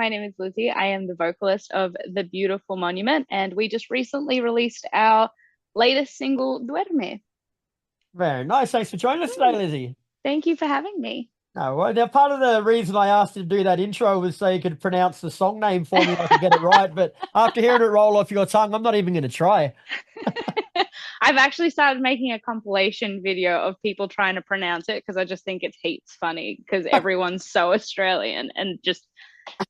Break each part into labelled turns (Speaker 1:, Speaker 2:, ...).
Speaker 1: my name is Lizzie. I am the vocalist of The Beautiful Monument, and we just recently released our latest single, Duerme.
Speaker 2: Very nice. Thanks for joining us today,
Speaker 1: Mm,
Speaker 2: Lizzie.
Speaker 1: Thank you for having me.
Speaker 2: No, well, now part of the reason I asked you to do that intro was so you could pronounce the song name for me and I could get it right. But after hearing it roll off your tongue, I'm not even going to try.
Speaker 1: I've actually started making a compilation video of people trying to pronounce it because I just think it's heaps funny because everyone's so Australian and just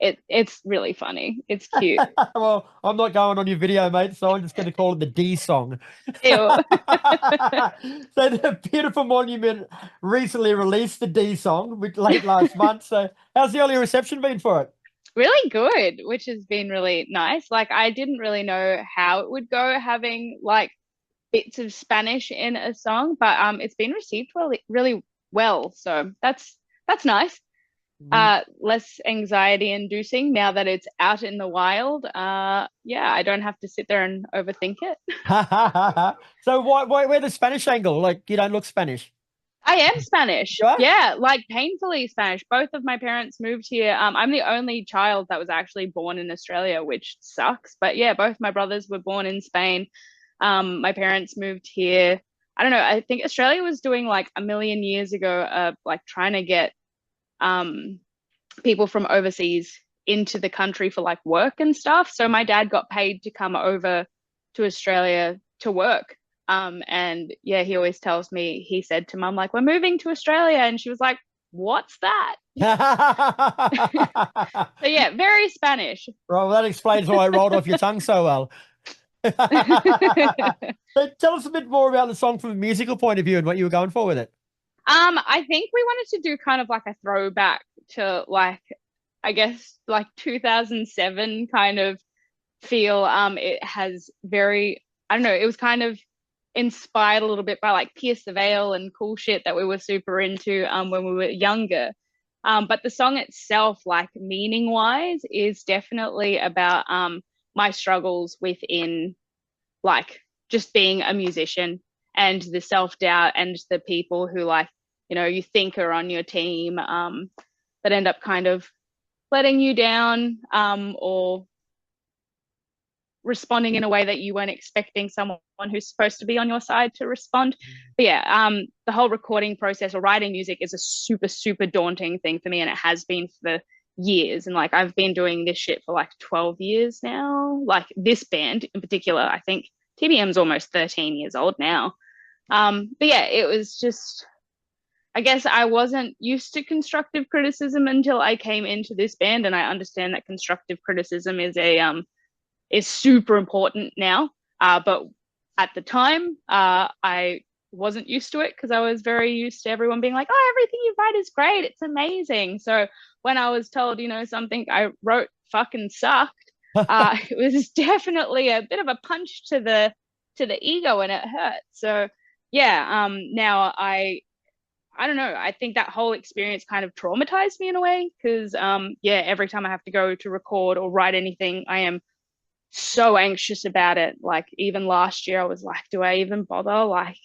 Speaker 1: it's really funny. It's cute.
Speaker 2: Well, I'm not going on your video, mate, so I'm just going to call it the D song.
Speaker 1: Ew.
Speaker 2: So the Beautiful Monument recently released the D song late last month. So how's the early reception been for it?
Speaker 1: Really good, which has been really nice. Like I didn't really know how it would go having like bits of Spanish in a song, but it's been received really well. So that's nice. Less anxiety inducing now that it's out in the wild. Yeah, I don't have to sit there and overthink it.
Speaker 2: So where the Spanish angle? Like you don't look Spanish.
Speaker 1: I am Spanish.
Speaker 2: You are?
Speaker 1: Yeah, like painfully Spanish. Both of my parents moved here. I'm the only child that was actually born in Australia, which sucks. But yeah, both my brothers were born in Spain. My parents moved here. I don't know. I think Australia was doing like a million years ago, like trying to get um people from overseas into the country for like work and stuff. So my dad got paid to come over to Australia to work. And yeah, he always tells me, he said to mum, like, we're moving to Australia. And she was like, what's that? So yeah, very Spanish.
Speaker 2: Well, that explains why it rolled off your tongue so well. So tell us a bit more about the song from a musical point of view and what you were going for with it.
Speaker 1: I think we wanted to do kind of like a throwback to like, I guess like 2007 kind of feel. It has very, I don't know, it was kind of inspired a little bit by like Pierce the Veil and cool shit that we were super into when we were younger. But the song itself, like meaning wise, is definitely about my struggles within like just being a musician and the self doubt and the people who like, you think are on your team that end up kind of letting you down or responding in a way that you weren't expecting someone who's supposed to be on your side to respond. But yeah, the whole recording process or writing music is a super, super daunting thing for me, and it has been for years. And like I've been doing this shit for like 12 years now. Like this band in particular, I think TBM's almost 13 years old now. But yeah, it was just, I guess I wasn't used to constructive criticism until I came into this band, and I understand that constructive criticism is super important now. But at the time, I wasn't used to it because I was very used to everyone being like, "Oh, everything you write is great. It's amazing." So when I was told, something I wrote fucking sucked, it was definitely a bit of a punch to the ego, and it hurt. So yeah, now I don't know. I think that whole experience kind of traumatized me in a way because yeah, every time I have to go to record or write anything, I am so anxious about it. Like even last year I was like, do I even bother? Like,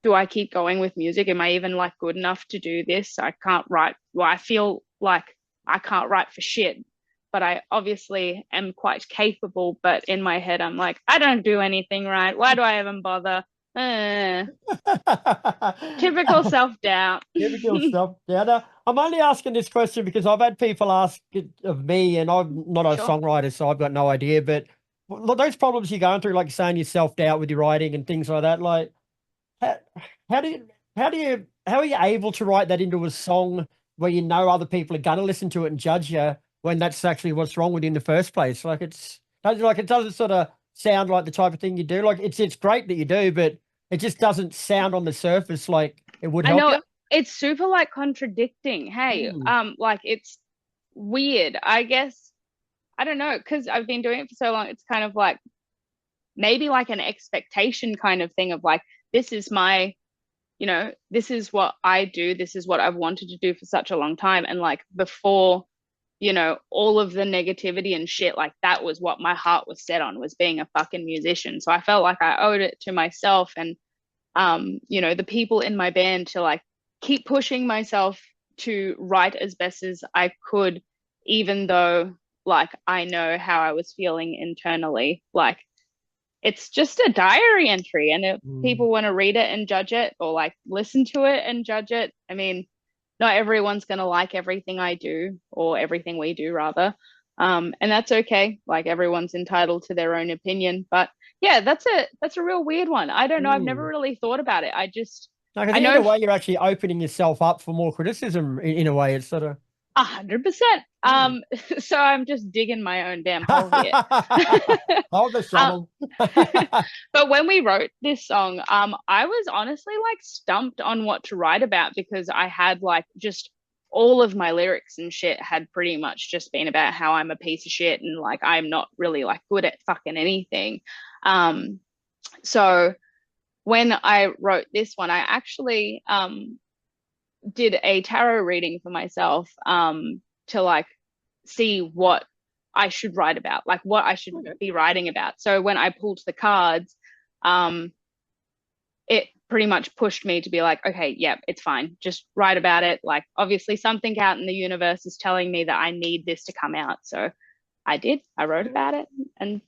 Speaker 1: do I keep going with music? Am I even like good enough to do this? I can't write. Well, I feel like I can't write for shit, but I obviously am quite capable. But in my head, I'm like, I don't do anything right. Why do I even bother? Typical self-doubt.
Speaker 2: Typical stuff. Yeah, no, I'm only asking this question because I've had people ask it of me, and I'm not a
Speaker 1: Sure.
Speaker 2: songwriter, so I've got no idea. But those problems you're going through, like you're saying, your self-doubt with your writing and things like that, like how, how do you how are you able to write that into a song where you know other people are gonna listen to it and judge you when that's actually what's wrong with you in the first place? Like it doesn't sort of sound like the type of thing you do. Like it's great that you do, but it just doesn't sound on the surface like it would
Speaker 1: I
Speaker 2: help
Speaker 1: know
Speaker 2: you.
Speaker 1: it's super like contradicting. Hey,
Speaker 2: Mm.
Speaker 1: like it's weird. I guess I don't know because I've been doing it for so long. It's kind of like maybe like an expectation kind of thing of like this is my, this is what I do. This is what I've wanted to do for such a long time. And like before, all of the negativity and shit, like that was what my heart was set on was being a fucking musician. So I felt like I owed it to myself and the people in my band to like keep pushing myself to write as best as I could, even though like I know how I was feeling internally. Like it's just a diary entry, and if people want to read it and judge it, or like listen to it and judge it, I mean, not everyone's going to like everything I do, or everything we do rather. And that's okay. Like everyone's entitled to their own opinion. But yeah, that's a real weird one. I don't know. I've never really thought about it.
Speaker 2: Like,
Speaker 1: I
Speaker 2: in
Speaker 1: know
Speaker 2: a way, you're actually opening yourself up for more criticism. In a way, it's sort of
Speaker 1: 100%. So I'm just digging my own damn hole here.
Speaker 2: hold the shovel.
Speaker 1: But when we wrote this song, I was honestly like stumped on what to write about, because I had like just all of my lyrics and shit had pretty much just been about how I'm a piece of shit and like I'm not really like good at fucking anything. So when I wrote this one, I actually did a tarot reading for myself to like see what I should write about, like what I should be writing about. So when I pulled the cards, it pretty much pushed me to be like, okay, yeah, it's fine. Just write about it. Like obviously something out in the universe is telling me that I need this to come out. So I did. I wrote about it, and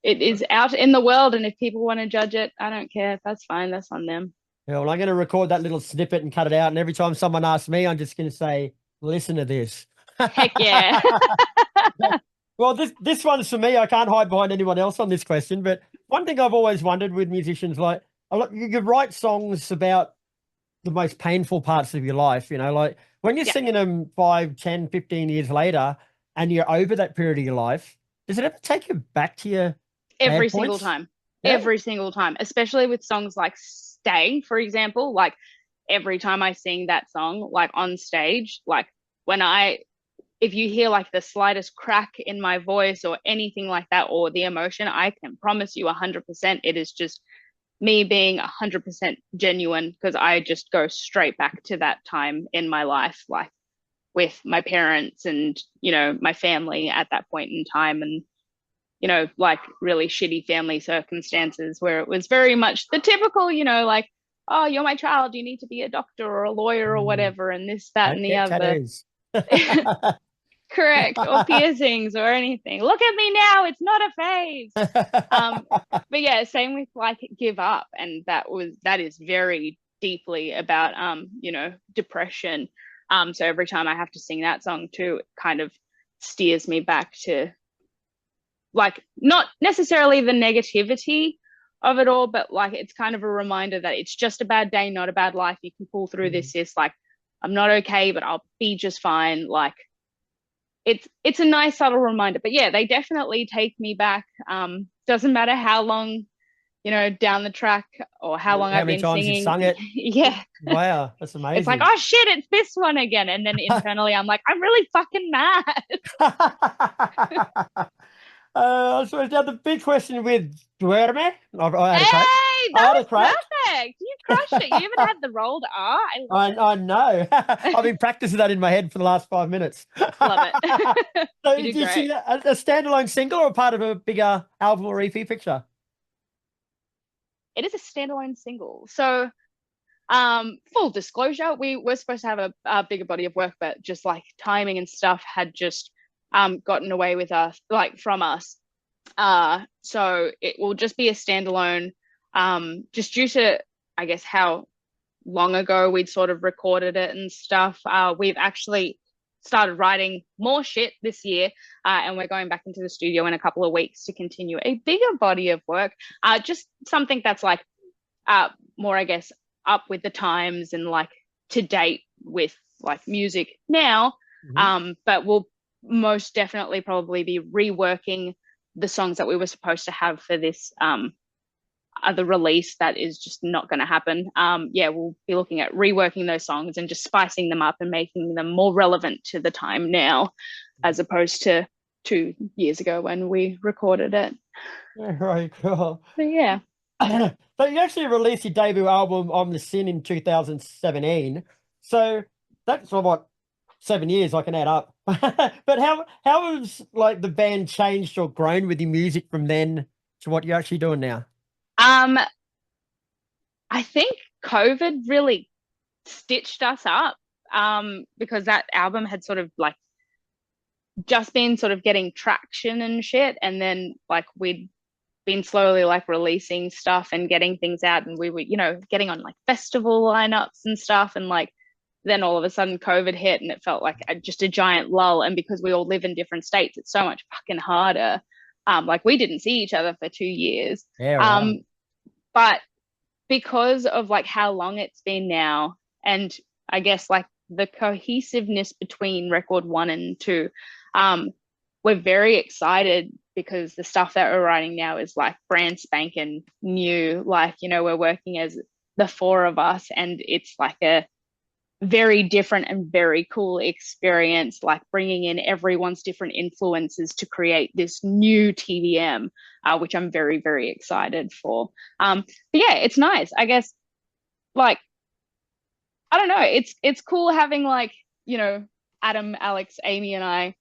Speaker 1: it is out in the world. And if people want to judge it, I don't care. That's fine. That's on them.
Speaker 2: Yeah, well, I'm going to record that little snippet and cut it out. And every time someone asks me, I'm just going to say, listen to this.
Speaker 1: Heck yeah.
Speaker 2: Well, this one's for me. I can't hide behind anyone else on this question. But one thing I've always wondered with musicians, like you write songs about the most painful parts of your life, you know, like when you're singing them 5, 10, 15 years later and you're over that period of your life, does it ever take you back to your
Speaker 1: every single time? Yeah. Every single time, especially with songs like Stay, for example. Like every time I sing that song, like on stage, like if you hear like the slightest crack in my voice or anything like that, or the emotion, I can promise you 100% it is just me being 100% genuine, because I just go straight back to that time in my life, like with my parents and, you know, my family at that point in time. And, you know, like really shitty family circumstances where it was very much the typical, you know, like, oh, you're my child, you need to be a doctor or a lawyer or whatever, and this, that, and the other. Correct. Or piercings or anything. Look at me now, it's not a phase. But yeah, same with like Give Up, and that is very deeply about you know, depression. So every time I have to sing that song too, it kind of steers me back to like not necessarily the negativity of it all, but like it's kind of a reminder that it's just a bad day, not a bad life. You can pull through this. It's like I'm not okay, but I'll be just fine. Like it's a nice subtle reminder. But yeah, they definitely take me back. Doesn't matter how long, you know, down the track or how long I've been singing.
Speaker 2: You've sung it.
Speaker 1: Yeah.
Speaker 2: Wow, that's amazing.
Speaker 1: It's like, oh shit, it's this one again. And then internally I'm like, I'm really fucking mad.
Speaker 2: So now the big question with Duerma.
Speaker 1: Hey, that was perfect. You crushed it. You even had the rolled R.
Speaker 2: I know. I've been practicing that in my head for the last 5 minutes.
Speaker 1: Love it.
Speaker 2: So did you see a standalone single or part of a bigger album or EP picture?
Speaker 1: It is a standalone single. So full disclosure, we were supposed to have a bigger body of work, but just like timing and stuff had just gotten away with us, like from us. So it will just be a standalone, just due to, I guess, how long ago we'd sort of recorded it and stuff. We've actually started writing more shit this year, and we're going back into the studio in a couple of weeks to continue a bigger body of work. Just something that's like more, I guess, up with the times and like to date with like music now. But we'll most definitely probably be reworking the songs that we were supposed to have for this other release that is just not going to happen. Yeah, we'll be looking at reworking those songs and just spicing them up and making them more relevant to the time now, as opposed to 2 years ago when we recorded it.
Speaker 2: Very cool.
Speaker 1: But yeah.
Speaker 2: So you actually released your debut album On the Sin in 2017. So that's what 7 years I can add up. But how has like the band changed or grown with your music from then to what you're actually doing now?
Speaker 1: I think COVID really stitched us up, because that album had sort of like just been sort of getting traction and shit. And then like we'd been slowly like releasing stuff and getting things out, and we were, you know, getting on like festival lineups and stuff. And like then all of a sudden COVID hit and it felt like just a giant lull. And because we all live in different states, it's so much fucking harder. Like we didn't see each other for 2 years.
Speaker 2: Yeah, right.
Speaker 1: But because of like how long it's been now, and I guess like the cohesiveness between record one and two, um, we're very excited because the stuff that we're writing now is like brand spanking new. Like, you know, we're working as the four of us, and it's like a very different and very cool experience, like bringing in everyone's different influences to create this new TVM, which I'm very, very excited for. But yeah, it's nice. I guess, like, I don't know. It's cool having like, you know, Adam, Alex, Amy, and I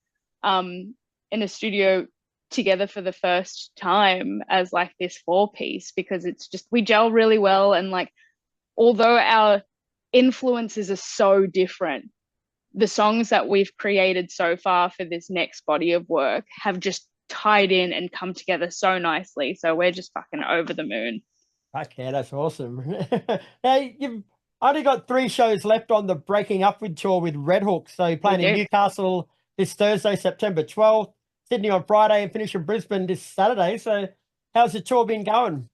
Speaker 1: in a studio together for the first time as like this four piece, because it's just we gel really well. And like although our influences are so different, the songs that we've created so far for this next body of work have just tied in and come together so nicely. So we're just fucking over the moon.
Speaker 2: Okay, that's awesome. Now you've only got 3 shows left on the Breaking Upward tour with Red Hook. So you're
Speaker 1: We
Speaker 2: playing in
Speaker 1: do.
Speaker 2: Newcastle this Thursday, September 12th, Sydney on Friday, and finish in Brisbane this Saturday. So how's the tour been going?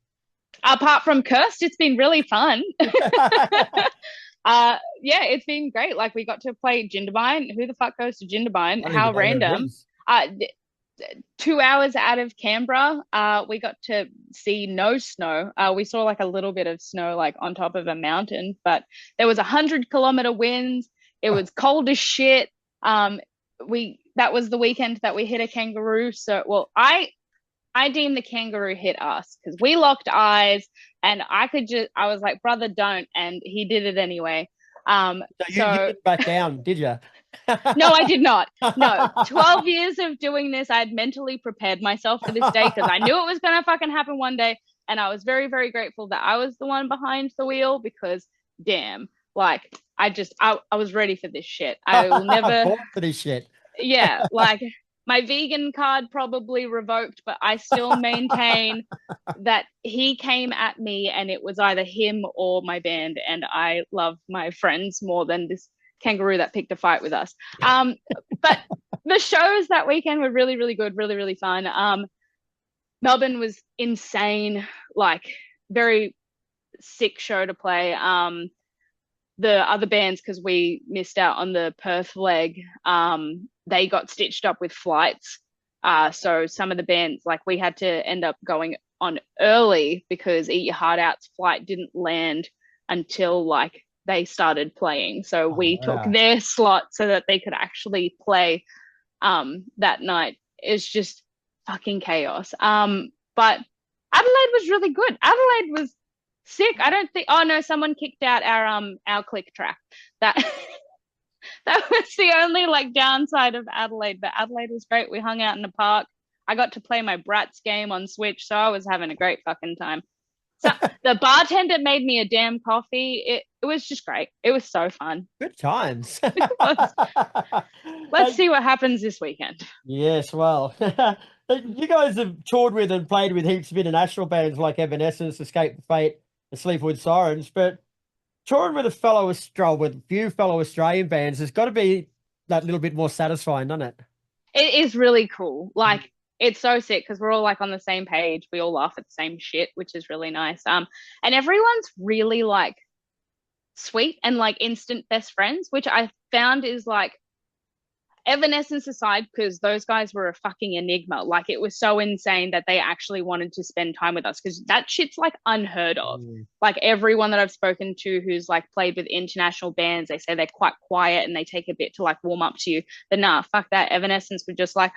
Speaker 1: Apart from Cursed, it's been really fun. Yeah, it's been great. Like we got to play Jindabyne. Who the fuck goes to Jindabyne?
Speaker 2: I don't
Speaker 1: How
Speaker 2: even know where it
Speaker 1: random.
Speaker 2: is.
Speaker 1: 2 hours out of Canberra, we got to see no snow. We saw like a little bit of snow like on top of a mountain, but there was 100-kilometer winds. It was cold as shit. We that was the weekend that we hit a kangaroo. So well, I deem the kangaroo hit us because we locked eyes, and I was like, brother, don't, and he did it anyway.
Speaker 2: So you
Speaker 1: So
Speaker 2: didn't back down, did you?
Speaker 1: no, I did not. No, 12 years of doing this, I had mentally prepared myself for this day because I knew it was going to fucking happen one day. And I was very, very grateful that I was the one behind the wheel because, damn, like, I was ready for this shit. I will never,
Speaker 2: Born for this shit.
Speaker 1: yeah, like, my vegan card probably revoked, but I still maintain that he came at me and it was either him or my band. And I love my friends more than this kangaroo that picked a fight with us. But the shows that weekend were really, really good, really, really fun. Melbourne was insane, like very sick show to play. The other bands, because we missed out on the Perth leg, they got stitched up with flights. So some of the bands, like we had to end up going on early because Eat Your Heart Out's flight didn't land until like they started playing. So we took
Speaker 2: Wow.
Speaker 1: their slot so that they could actually play that night. It's just fucking chaos. But Adelaide was really good. Adelaide was sick. I don't think. Oh no, someone kicked out our click track. That that was the only like downside of Adelaide. But Adelaide was great. We hung out in the park. I got to play my Bratz game on Switch, so I was having a great fucking time. So the bartender made me a damn coffee. It was just great. It was so fun.
Speaker 2: Good times.
Speaker 1: Let's see what happens this weekend.
Speaker 2: Yes, well, you guys have toured with and played with heaps of international bands like Evanescence, Escape the Fate, and Sleepwood Sirens, but touring with with a few fellow Australian bands has got to be that little bit more satisfying, doesn't it?
Speaker 1: It is really cool. Like it's so sick because we're all like on the same page. We all laugh at the same shit, which is really nice. And everyone's really like sweet and like instant best friends, which I found is like Evanescence aside, because those guys were a fucking enigma. Like it was so insane that they actually wanted to spend time with us because that shit's like unheard of. Like everyone that I've spoken to who's like played with international bands, they say they're quite quiet and they take a bit to like warm up to you. But nah, fuck that. Evanescence were just like,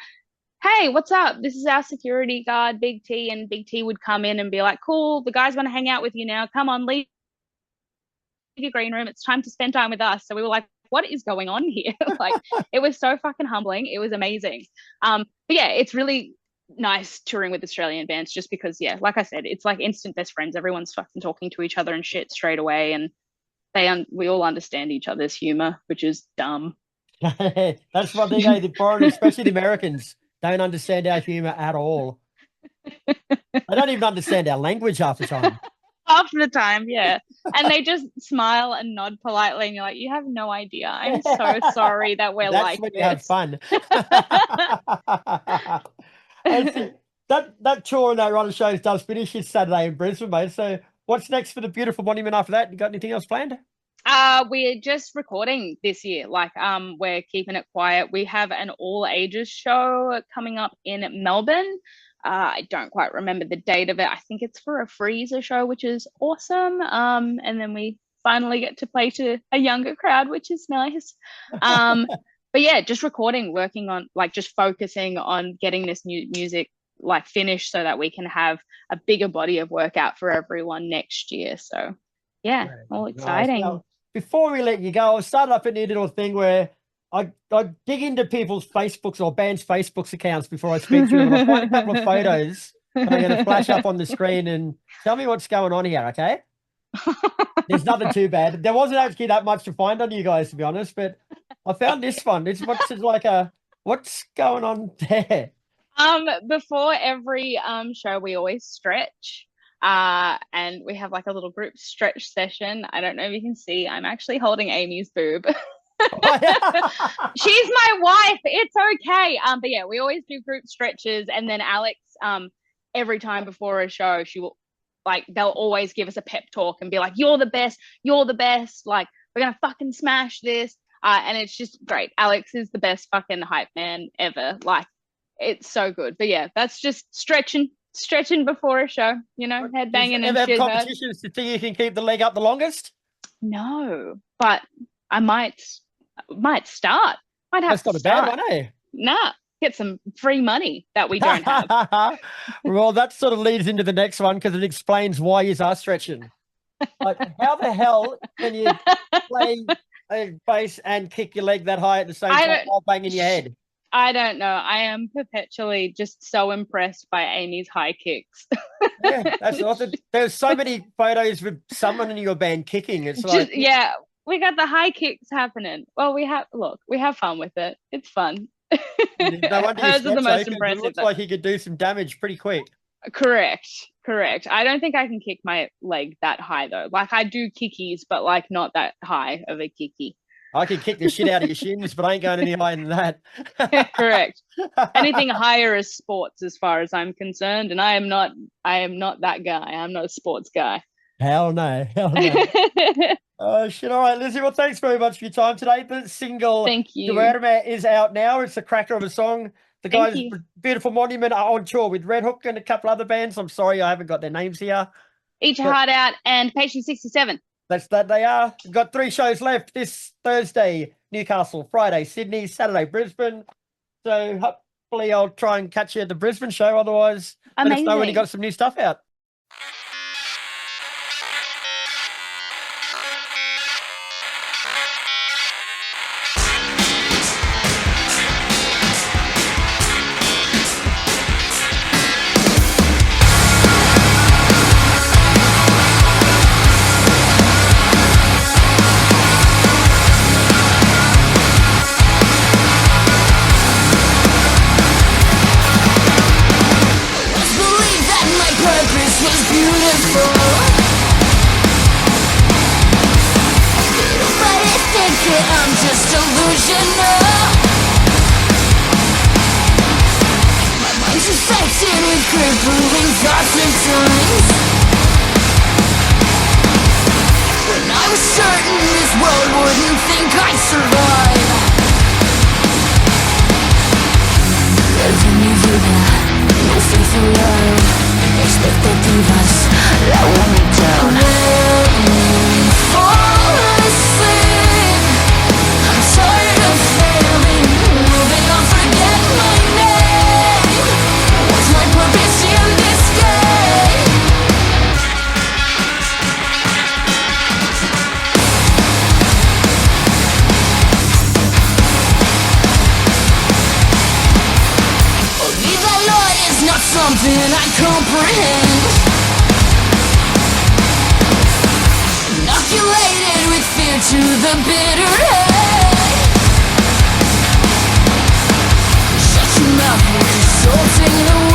Speaker 1: hey, what's up? This is our security guard, Big T. And Big T would come in and be like, cool, the guys want to hang out with you now. Come on, leave your green room. It's time to spend time with us. So we were like, what is going on here? Like it was so fucking humbling. It was amazing. But yeah, it's really nice touring with Australian bands just because, yeah, like I said, it's like instant best friends. Everyone's fucking talking to each other and shit straight away. And we all understand each other's humor, which is dumb.
Speaker 2: That's one thing, the foreigners, especially the Americans, don't understand our humor at all. They don't even understand our language half the time.
Speaker 1: Half the time, yeah. And they just smile and nod politely, and you're like, you have no idea. I'm so sorry that we're
Speaker 2: That's
Speaker 1: like
Speaker 2: when
Speaker 1: this.
Speaker 2: you have fun. that tour and that run of shows does finish this Saturday in Brisbane, mate. So what's next for the beautiful monument after that? You got anything else planned?
Speaker 1: We're just recording this year. Like, we're keeping it quiet. We have an all ages show coming up in Melbourne. I don't quite remember the date of it. I think it's for a freezer show, which is awesome. And then we finally get to play to a younger crowd, which is nice. But yeah, just recording, working on, like, just focusing on getting this new music like finished so that we can have a bigger body of work out for everyone next year. So yeah, all exciting.
Speaker 2: Nice. Now, before we let you go, I started up a new little thing where I dig into people's Facebooks or bands' Facebooks accounts before I speak to them. I find a couple of photos that I'm going to flash up on the screen and tell me what's going on here, okay? There's nothing too bad. There wasn't actually that much to find on you guys, to be honest, but I found this one. It's what's going on there?
Speaker 1: Before every show, we always stretch. And we have like a little group stretch session. I don't know if you can see, I'm actually holding Amy's boob. She's my wife. It's okay. But yeah, we always do group stretches, and then Alex, every time before a show, she will, like, they'll always give us a pep talk and be like, you're the best, like, we're gonna fucking smash this. And it's just great. Alex is the best fucking hype man ever. Like, it's so good. But yeah, that's just stretching before a show, you know, head banging and shit.
Speaker 2: Competitions to see you can keep the leg up the longest?
Speaker 1: No, but I might start. Might have
Speaker 2: That's not a bad one, eh?
Speaker 1: Nah, get some free money that we don't have.
Speaker 2: Well, that sort of leads into the next one because it explains why you are stretching. Like, how the hell can you play a bass and kick your leg that high at the same time while banging your head?
Speaker 1: I don't know. I am perpetually just so impressed by Amy's high kicks.
Speaker 2: Yeah, that's awesome. There's so many photos with someone in your band kicking. It's just, like,
Speaker 1: yeah, we got the high kicks happening. Well, we have fun with it. It's fun.
Speaker 2: No wonder
Speaker 1: hers are the most impressive.
Speaker 2: It looks like he could do some damage pretty quick.
Speaker 1: Correct. I don't think I can kick my leg that high though. Like, I do kickies, but like not that high of a kicky.
Speaker 2: I can kick the shit out of your shins, but I ain't going any higher than that.
Speaker 1: Correct. Anything higher is sports, as far as I'm concerned, and I am not that guy. I'm not a sports guy.
Speaker 2: Hell no. Oh shit! All right, Lizi. Well, thanks very much for your time today. The single,
Speaker 1: thank you,
Speaker 2: Duerma, is out now. It's a cracker of a song. The guys, Beautiful Monument, are on tour with Red Hook and a couple other bands. I'm sorry I haven't got their names here.
Speaker 1: Each Heart Out and Patient 67.
Speaker 2: That's that they are. We've got 3 shows left this Thursday, Newcastle, Friday, Sydney, Saturday, Brisbane. So hopefully I'll try and catch you at the Brisbane show. Otherwise, let us know when you got some new stuff out.
Speaker 3: I'm just delusional. My mind's infected with crippling thoughts and times. When I was certain this world wouldn't think I'd survive. Living mi vida, no faith in love. Expectativas that want me down. Fall asleep. I'm tired of failing. Moving on, forget my name. What's my purpose in this game? Olvida lo is not something I comprehend. Inoculated with fear to the bitter end. Sorting the